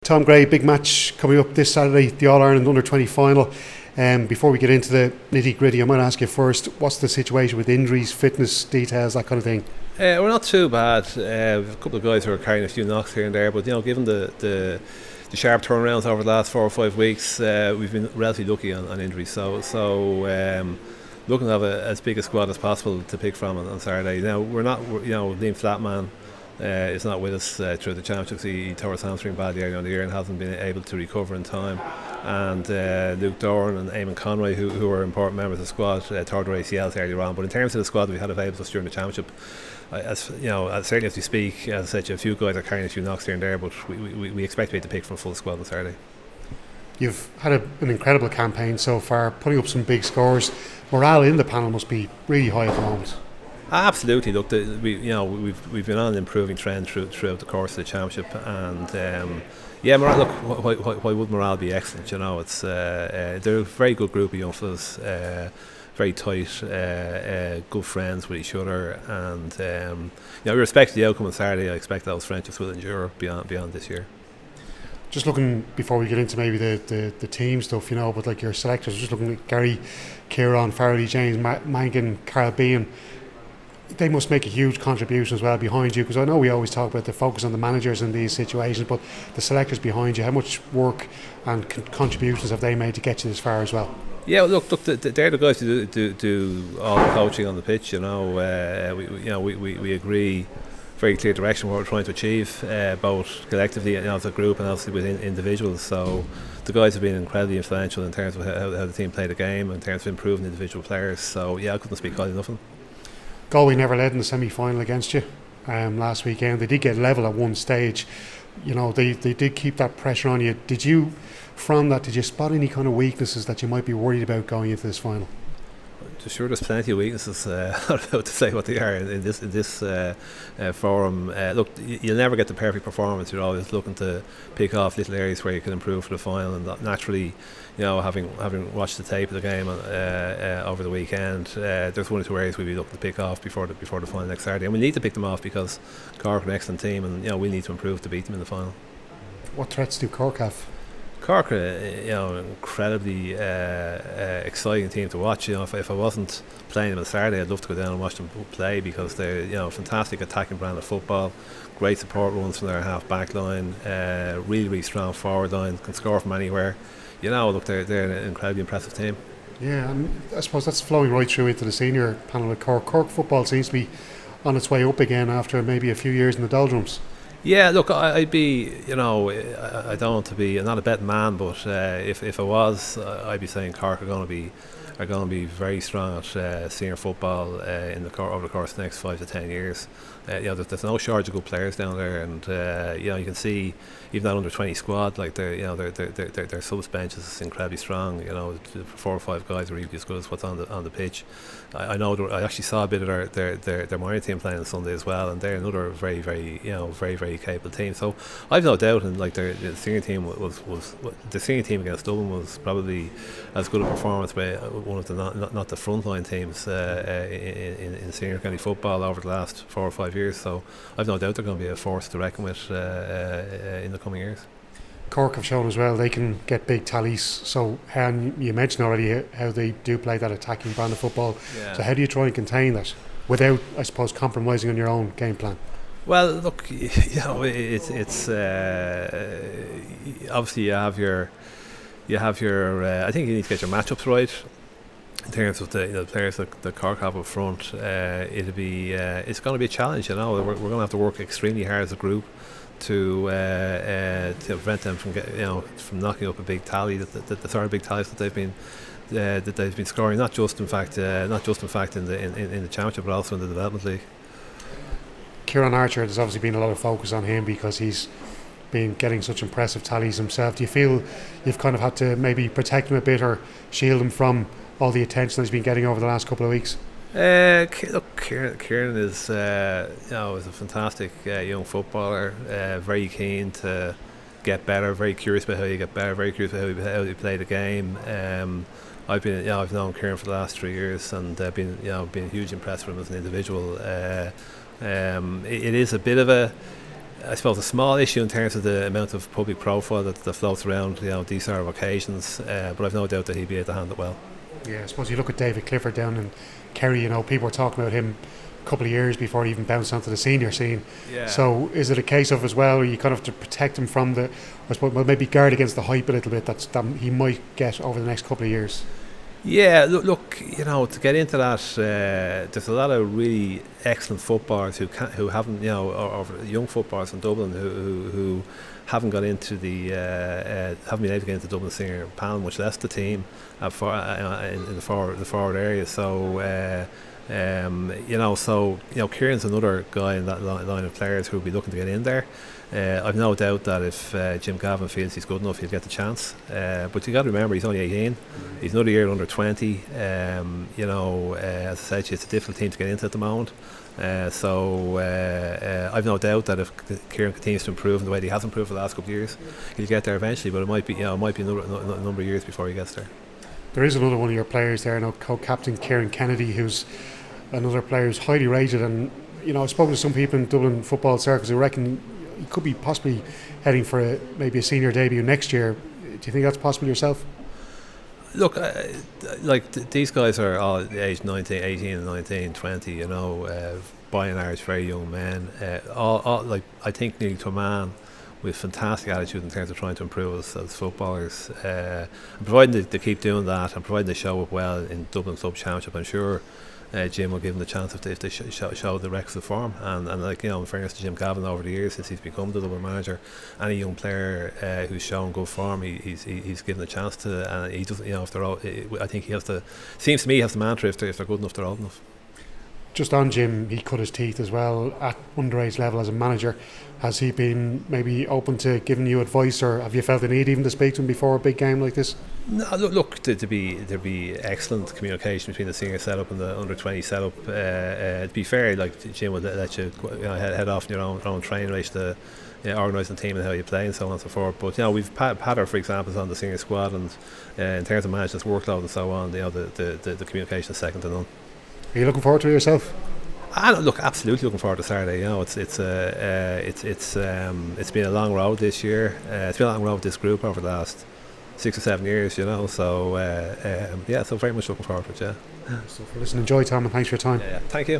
Tom Gray, big match coming up this Saturday, the All-Ireland Under-20 final. Before we get into the nitty-gritty, I might ask you first, what's the situation with injuries, fitness details, that kind of thing? We're not too bad. We have a couple of guys who are carrying a few knocks here and there, but given the sharp turnarounds over the last 4 or 5 weeks, we've been relatively lucky on injuries. So looking to have as big a squad as possible to pick from on Saturday. Now Liam Flatman is not with us through the championships. He tore his hamstring badly earlier on the year and hasn't been able to recover in time. And Luke Doran and Eamon Conroy, who are important members of the squad, tore their ACLs earlier on. But in terms of the squad that we had available to us during the championship, certainly as we speak, as I said, a few guys are carrying a few knocks here and there, but we expect to be able to pick from a full squad on Saturday. You've had an incredible campaign so far, putting up some big scores. Morale in the panel must be really high at the moment. Absolutely. Look, we've been on an improving trend throughout the course of the championship, and morale. Look, why would morale be excellent? It's they're a very good group of young fellas, very tight, good friends with each other, and irrespective of the outcome on Saturday, I expect those friendships will endure beyond this year. Just looking, before we get into maybe the team stuff, but like your selectors, just looking at Gary, Kieran, Faraday, James, Mangan, Carl Bean, they must make a huge contribution as well behind you, because I know we always talk about the focus on the managers in these situations, but the selectors behind you, how much work and contributions have they made to get you this far as well? Yeah, look, they're the guys who do all the coaching on the pitch. We agree very clear direction what we're trying to achieve, both collectively and as a group and obviously within individuals. So the guys have been incredibly influential in terms of how the team play the game, in terms of improving individual players. So I couldn't speak highly enough of them. Galway never led in the semi-final against you last weekend. They did get level at one stage. They did keep that pressure on you. Did you spot any kind of weaknesses that you might be worried about going into this final? Sure, there's plenty of weaknesses. I'm not about to say what they are in this forum. Look, you'll never get the perfect performance. You're always looking to pick off little areas where you can improve for the final. And naturally, having watched the tape of the game over the weekend, there's 1 or 2 areas we'll be looking to pick off before the final next Saturday. And we need to pick them off because Cork are an excellent team, and we need to improve to beat them in the final. What threats do Cork have? Cork are an incredibly exciting team to watch. If I wasn't playing them on Saturday, I'd love to go down and watch them play, because they're a fantastic attacking brand of football, great support runs from their half back line, really strong forward line, can score from anywhere. Look, they're an incredibly impressive team. Yeah, and I suppose that's flowing right through into the senior panel at Cork. Cork football seems to be on its way up again after maybe a few years in the doldrums. Yeah, look, I'd be, I don't want to be, I'm not a betting man, but if I was, I'd be saying Cork are going to be very strong at senior football over the course of the next 5 to 10 years. There's no shortage of good players down there, and you can see even that under-20 squad, like their subs bench is incredibly strong. 4 or 5 guys are really as good as what's on the pitch. I know I actually saw a bit of their minor team playing on Sunday as well, and they're another very very capable team. So I've no doubt, and like the senior team was the senior team against Dublin was probably as good a performance by one of the not the frontline teams in senior county football over the last 4 or 5 years. So I've no doubt they're going to be a force to reckon with in the coming years. Cork have shown as well they can get big tallies. So, and you mentioned already how they do play that attacking brand of football. Yeah. So how do you try and contain that without, I suppose, compromising on your own game plan? Well, look, it's obviously you have your. I think you need to get your matchups right. In terms of the players that Cork have up front, it's going to be a challenge. We're going to have to work extremely hard as a group to prevent them from knocking up a big tally, the sort of big tallies that they've been scoring. Not just in fact in the championship, but also in the development league. Kieran Archer, there's obviously been a lot of focus on him because he's been getting such impressive tallies himself. Do you feel you've kind of had to maybe protect him a bit or shield him from all the attention that he's been getting over the last couple of weeks? Look, Kieran is is a fantastic young footballer, very keen to get better, very curious about how you get better, very curious about how you play the game. I've known Kieran for the last 3 years, and been hugely impressed with him as an individual. It is a bit of a I suppose a small issue in terms of the amount of public profile that floats around, these sort of occasions. But I've no doubt that he'd be able to handle it well. Yeah, I suppose you look at David Clifford down in Kerry. People were talking about him a couple of years before he even bounced onto the senior scene. Yeah. So is it a case of as well, or you kind of have to protect him from the, I suppose, well, maybe guard against the hype a little bit that he might get over the next couple of years? Yeah, look, to get into that, there's a lot of really excellent footballers who haven't, or young footballers in Dublin who haven't got into haven't been able to get into the Dublin senior panel, much less the team in the forward area. So, Kieran's another guy in that line of players who will be looking to get in there. I've no doubt that if Jim Gavin feels he's good enough, he'll get the chance. But you got to remember, he's only 18. He's another year under 20. As I said, it's a difficult team to get into at the moment. I've no doubt that if Kieran continues to improve in the way that he has improved for the last couple of years, he'll get there eventually. But it might be a number of years before he gets there. There is another one of your players there, co-captain Kieran Kennedy, who's another player who's highly rated. And I've spoken to some people in Dublin football circles who reckon he could be possibly heading for maybe a senior debut next year. Do you think that's possible yourself? Look, these guys are all aged 19, 18 and 19, 20, by and large very young men. I think nearly to a man with fantastic attitude in terms of trying to improve as footballers. And providing they keep doing that and providing they show up well in Dublin Club Championship, I'm sure Jim will give them the chance if they show the requisite form. And in fairness to Jim Gavin, over the years since he's become the Dublin manager, any young player who's shown good form, he's given a chance to. And he doesn't, if they're all, I think he has to. Seems to me he has the mantra: if they're good enough, they're old enough. Just on Jim, he cut his teeth as well at underage level as a manager. Has he been maybe open to giving you advice, or have you felt the need even to speak to him before a big game like this? No, look, there'd be excellent communication between the senior setup and the under 20 setup. To be fair, Jim would let you head off on your own train in relation to organising the team and how you play and so on and so forth. But we've Patter, for example, is on the senior squad, and in terms of managing his workload and so on, the communication is second to none. Are you looking forward to it yourself? Absolutely looking forward to Saturday. It's been a long road this year. It's been a long road with this group over the last 6 or 7 years. So very much looking forward to it. So listen, enjoy, Tom, and thanks for your time. Yeah, thank you.